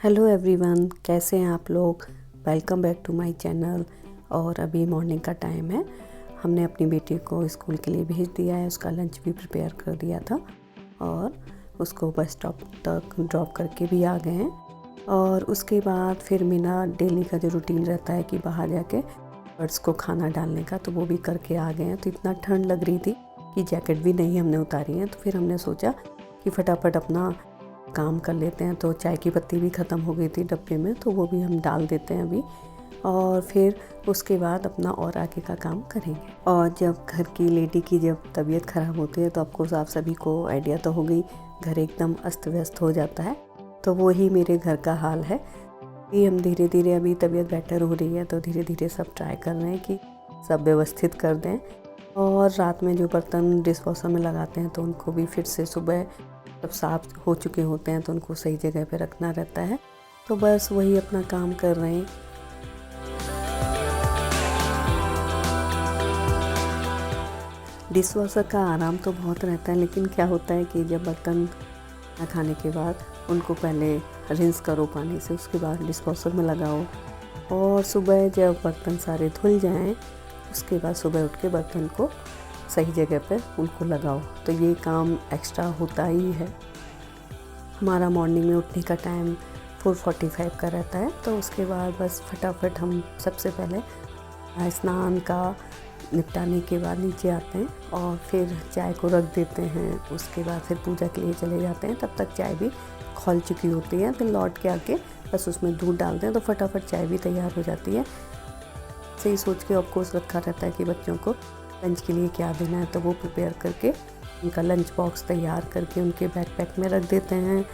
Hello everyone, कैसे हैं आप लोग। Welcome back to my channel. और अभी मॉर्निंग का टाइम है। हमने अपनी बेटी को स्कूल के लिए भेज दिया है, उसका लंच भी प्रिपेयर कर दिया था और उसको बस स्टॉप तक ड्रॉप करके भी आ गए हैं। और उसके बाद फिर मेरा डेली का जो रूटीन रहता है कि बाहर जाके बर्ड्स को खाना डालने का, तो वो भी करके आ गए हैं। तो इतना ठंड लग रही थी कि जैकेट भी नहीं हमने उतारी है। तो फिर हमने सोचा कि फटाफट अपना काम कर लेते हैं। तो चाय की पत्ती भी ख़त्म हो गई थी डब्बे में, तो वो भी हम डाल देते हैं अभी। और फिर उसके बाद अपना और आगे का काम करेंगे। और जब घर की लेडी की जब तबीयत ख़राब होती है तो आपको आप सभी को आइडिया तो हो गई, घर एकदम अस्त व्यस्त हो जाता है। तो वो ही मेरे घर का हाल है कि हम धीरे धीरे, अभी तबीयत बेटर हो रही है तो धीरे धीरे सब ट्राई कर रहे हैं कि सब व्यवस्थित कर दें। और रात में जो बर्तन डिशवॉशर में लगाते हैं तो उनको भी फिर से सुबह जब साफ़ हो चुके होते हैं तो उनको सही जगह पे रखना रहता है। तो बस वही अपना काम कर रहे हैं। डिशवॉशर का आराम तो बहुत रहता है, लेकिन क्या होता है कि जब बर्तन खाने के बाद उनको पहले रिंस करो पानी से, उसके बाद डिशवॉशर में लगाओ। और सुबह जब बर्तन सारे धुल जाएं उसके बाद सुबह उठ के बर्तन को सही जगह पे उनको लगाओ। तो ये काम एक्स्ट्रा होता ही है। हमारा मॉर्निंग में उठने का टाइम 4:45 का रहता है। तो उसके बाद बस फटाफट हम सबसे पहले स्नान का निपटाने के बाद नीचे आते हैं और फिर चाय को रख देते हैं। उसके बाद फिर पूजा के लिए चले जाते हैं। तब तक चाय भी खौल चुकी होती है। फिर लौट के आके बस उसमें दूध डालते हैं तो फटाफट चाय भी तैयार हो जाती है। सही सोच के ऑफकोर्स रखा रहता है कि बच्चों को लंच के लिए क्या देना है, तो वो प्रिपेयर करके उनका लंच बॉक्स तैयार करके उनके बैकपैक में रख देते हैं।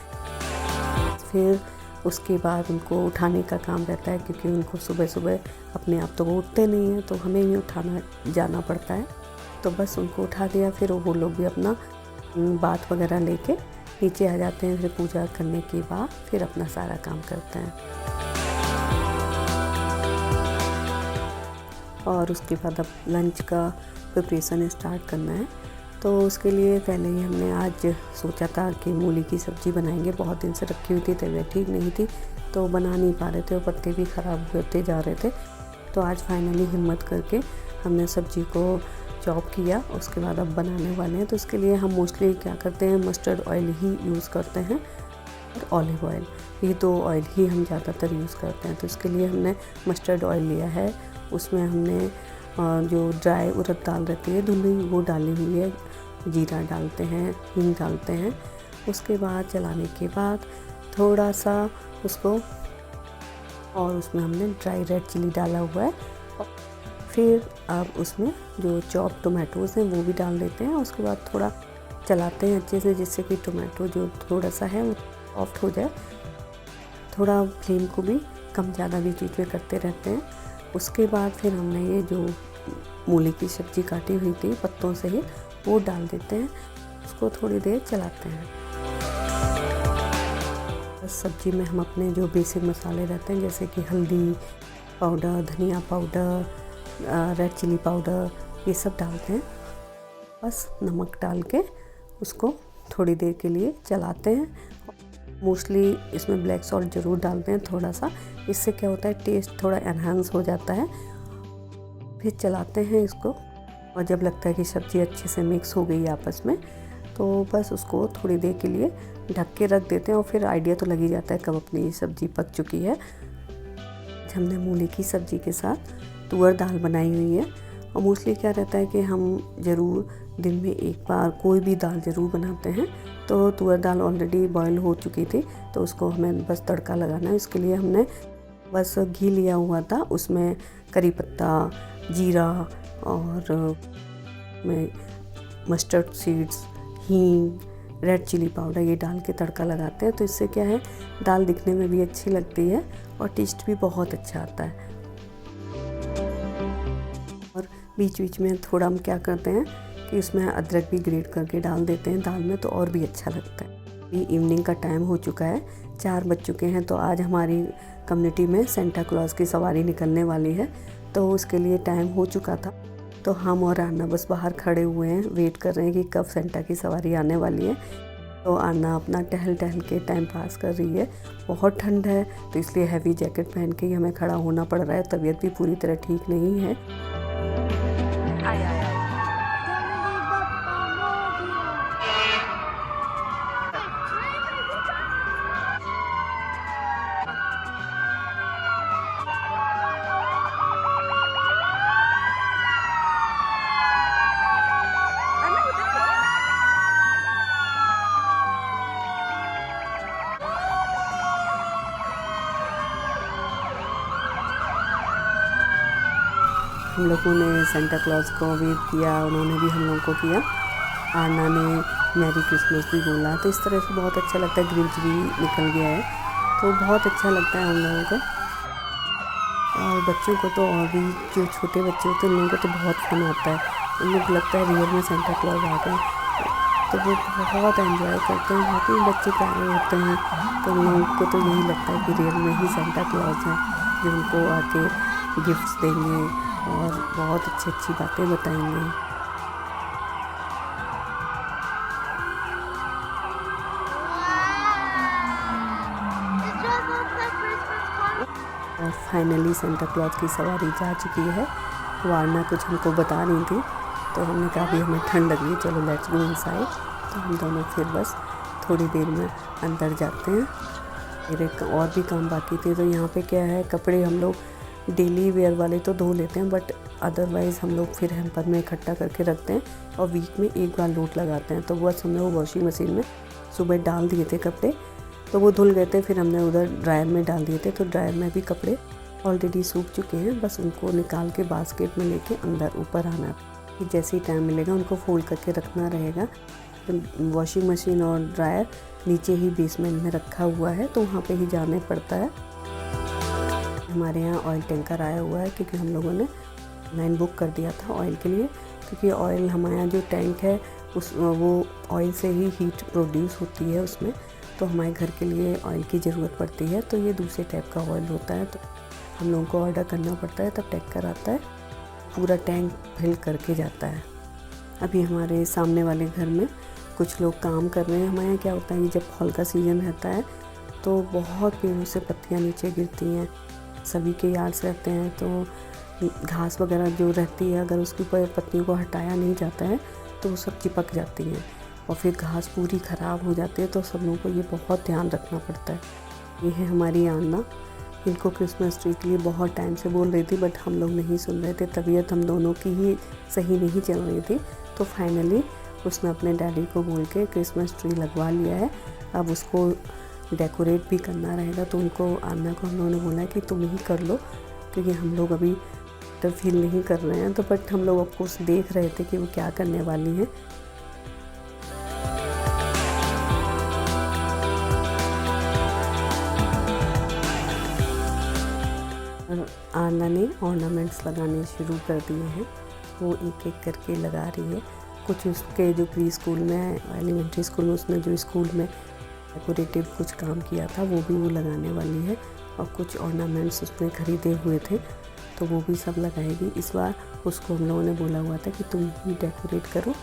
फिर उसके बाद उनको उठाने का काम रहता है, क्योंकि उनको सुबह सुबह अपने आप तो वो उठते नहीं हैं, तो हमें ही उठाना जाना पड़ता है। तो बस उनको उठा दिया, फिर वो लोग भी अपना बाथ वगैरह लेके नीचे आ जाते हैं। फिर पूजा करने के बाद फिर अपना सारा काम करते हैं। और उसके बाद अब लंच का प्रिपरेशन स्टार्ट करना है। तो उसके लिए पहले ही हमने आज सोचा था कि मूली की सब्ज़ी बनाएंगे। बहुत दिन से रखी हुई थी, तबीयत ठीक नहीं थी तो बना नहीं पा रहे थे और पत्ते भी ख़राब होते जा रहे थे। तो आज फाइनली हिम्मत करके हमने सब्ज़ी को चॉप किया। उसके बाद अब बनाने वाले हैं। तो इसके लिए हम मोस्टली क्या करते हैं, मस्टर्ड ऑयल ही यूज़ करते हैं और ऑलिव ऑयल, ये दो ऑयल ही हम ज़्यादातर यूज़ करते हैं। तो इसके लिए हमने मस्टर्ड ऑयल लिया है। उसमें हमने जो ड्राई उड़द दाल रहती है धुली, वो डाली हुई है। जीरा डालते हैं, हींग डालते हैं। उसके बाद चलाने के बाद थोड़ा सा उसको, और उसमें हमने ड्राई रेड चिली डाला हुआ है। फिर अब उसमें जो चॉप टोमेटोज़ हैं वो भी डाल देते हैं। उसके बाद थोड़ा चलाते हैं अच्छे से, जिससे कि टोमेटो जो थोड़ा सा है वो सॉफ्ट हो जाए। थोड़ा फ्लेम को भी कम ज़्यादा बीच बीच में करते रहते हैं। उसके बाद फिर हमने ये जो मूली की सब्ज़ी काटी हुई थी पत्तों से ही, वो डाल देते हैं। उसको थोड़ी देर चलाते हैं। सब्ज़ी में हम अपने जो बेसिक मसाले रहते हैं, जैसे कि हल्दी पाउडर, धनिया पाउडर, रेड चिली पाउडर, ये सब डालते हैं। बस नमक डाल के उसको थोड़ी देर के लिए चलाते हैं। मोस्टली इसमें ब्लैक सॉल्ट ज़रूर डालते हैं थोड़ा सा, इससे क्या होता है टेस्ट थोड़ा एनहांस हो जाता है। फिर चलाते हैं इसको, और जब लगता है कि सब्ज़ी अच्छे से मिक्स हो गई आपस में, तो बस उसको थोड़ी देर के लिए ढक के रख देते हैं। और फिर आइडिया तो लग ही जाता है कब अपनी सब्ज़ी पक चुकी है। हमने मूली की सब्ज़ी के साथ तुअर दाल बनाई हुई है। और मोस्टली क्या रहता है कि हम ज़रूर दिन में एक बार कोई भी दाल ज़रूर बनाते हैं। तो तुअर दाल ऑलरेडी बॉयल हो चुकी थी, तो उसको हमें बस तड़का लगाना है। इसके लिए हमने बस घी लिया हुआ था, उसमें करी पत्ता, जीरा और में मस्टर्ड सीड्स, हींग, रेड चिली पाउडर, ये डाल के तड़का लगाते हैं। तो इससे क्या है, दाल दिखने में भी अच्छी लगती है और टेस्ट भी बहुत अच्छा आता है। और बीच बीच में थोड़ा हम क्या करते हैं कि उसमें अदरक भी ग्रेट करके डाल देते हैं दाल में, तो और भी अच्छा लगता है। ये इवनिंग का टाइम हो चुका है, 4 बज चुके हैं। तो आज हमारी कम्युनिटी में सेंटा क्लॉज की सवारी निकलने वाली है, तो उसके लिए टाइम हो चुका था। तो हम और आना बस बाहर खड़े हुए हैं, वेट कर रहे हैं कि कब सेंटा की सवारी आने वाली है। तो आना अपना टहल टहल के टाइम पास कर रही है। बहुत ठंड है तो इसलिए हैवी जैकेट पहन के ही हमें खड़ा होना पड़ रहा है। तबीयत भी पूरी तरह ठीक नहीं है। हम लोगों ने सेंटा क्लॉज को वेव किया, उन्होंने भी हम लोगों को किया। आना ने मैरी क्रिसमस भी बोला, तो इस तरह से बहुत अच्छा लगता है। ग्रिंच भी निकल गया है तो बहुत अच्छा लगता है हम लोगों को। और बच्चों को तो, और भी जो छोटे बच्चे होते हैं उन लोगों को तो बहुत फन आता है। उन लोग लगता है रियल में सेंटा क्लॉज आ गए, तो वो बहुत एंजॉय करते हैं। काफ़ी बच्चे प्यारे होते हैं, तो उन लोगों को तो यही लगता है कि रियल में ही सेंटा क्लॉज है जो उनको आके गिफ्ट्स देंगे और बहुत अच्छी अच्छी बातें बताएंगे। और फाइनली सेंटा क्लॉज की सवारी जा चुकी है। वारना कुछ हमको बता रही थी, तो हमने कहा भी हमें ठंड लग रही, चलो लेट्स गो इनसाइड। तो हम दोनों फिर बस थोड़ी देर में अंदर जाते हैं। मेरे और भी काम बाकी थे। तो यहाँ पे क्या है, कपड़े हम लोग डेली वेयर वाले तो धो लेते हैं, बट अदरवाइज़ हम लोग फिर हैम्पर में इकट्ठा करके रखते हैं और वीक में एक बार लोड लगाते हैं। तो बस हमने वो वॉशिंग मशीन में सुबह डाल दिए थे कपड़े, तो वो धुल गए थे। फिर हमने उधर ड्रायर में डाल दिए थे, तो ड्रायर में भी कपड़े ऑलरेडी सूख चुके हैं। बस उनको निकाल के बास्केट में लेके अंदर ऊपर आना है। जैसे ही टाइम मिलेगा उनको फोल्ड करके रखना रहेगा। तो वॉशिंग मशीन और ड्रायर नीचे ही बेसमेंट में रखा हुआ है, तो वहाँ पे ही जाने पड़ता है। हमारे यहाँ ऑयल टैंकर आया हुआ है, क्योंकि हम लोगों ने ऑनलाइन बुक कर दिया था ऑयल के लिए। क्योंकि ऑयल हमारे यहाँ जो टैंक है वो ऑयल से ही हीट प्रोड्यूस होती है उसमें, तो हमारे घर के लिए ऑयल की ज़रूरत पड़ती है। तो ये दूसरे टाइप का ऑयल होता है, तो हम लोगों को ऑर्डर करना पड़ता है, तब टैंकर आता है, पूरा टैंक फिल करके जाता है। अभी हमारे सामने वाले घर में कुछ लोग काम कर रहे हैं। हमारे यहाँ क्या होता है, जब फॉल का सीज़न रहता है तो बहुत पेड़ों से पत्तियाँ नीचे गिरती हैं। सभी के यार्ड्स रहते हैं, तो घास वगैरह जो रहती है, अगर उसकी पत्तियों को हटाया नहीं जाता है तो वो सब चिपक जाती हैं और फिर घास पूरी ख़राब हो जाती है। तो सब लोगों को ये बहुत ध्यान रखना पड़ता है। ये है हमारी आन्ना। इनको क्रिसमस ट्री के लिए बहुत टाइम से बोल रही थी, बट हम लोग नहीं सुन रहे थे। तबीयत हम दोनों की ही सही नहीं चल रही थी, तो फाइनली उसने अपने डैडी को बोल के क्रिसमस ट्री लगवा लिया है। अब उसको डेकोरेट भी करना रहेगा, तो उनको, आन्ना को हम लोगों ने बोला है कि तुम ही कर लो, क्योंकि हम लोग अभी तो फील नहीं कर रहे हैं। तो बट हम लोग ऑफकोर्स देख रहे थे कि वो क्या करने वाली हैं। आन्ना ने ऑर्नामेंट्स लगाने शुरू कर दिए हैं। वो एक एक करके लगा रही है। कुछ उसके जो प्री स्कूल में, एलिमेंट्री स्कूल में, उसने जो स्कूल में डेकोरेटिव कुछ काम किया था वो भी वो लगाने वाली है। और कुछ ऑर्नामेंट्स उसने ख़रीदे हुए थे, तो वो भी सब लगाएगी इस बार। उसको हम लोगों ने बोला हुआ था कि तुम ही डेकोरेट करो,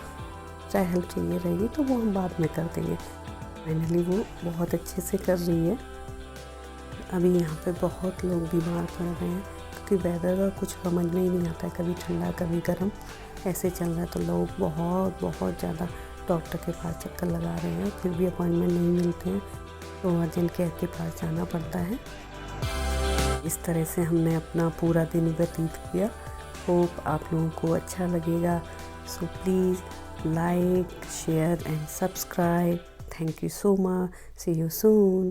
चाहे हेल्प चाहिए रहेगी तो वो हम बाद में कर देंगे। फाइनली वो बहुत अच्छे से कर रही है। अभी यहाँ पे बहुत लोग बीमार पड़ रहे हैं, क्योंकि वेदर का कुछ समझ में ही नहीं आता है, कभी ठंडा कभी गर्म ऐसे चल रहा है। तो लोग बहुत ज़्यादा डॉक्टर के पास चक्कर लगा रहे हैं, फिर भी अपॉइंटमेंट नहीं मिलते हैं, तो अर्जेंट केयर के पास जाना पड़ता है। इस तरह से हमने अपना पूरा दिन व्यतीत किया। होप आप लोगों को अच्छा लगेगा। So please like, share and subscribe. Thank you so much. See you soon.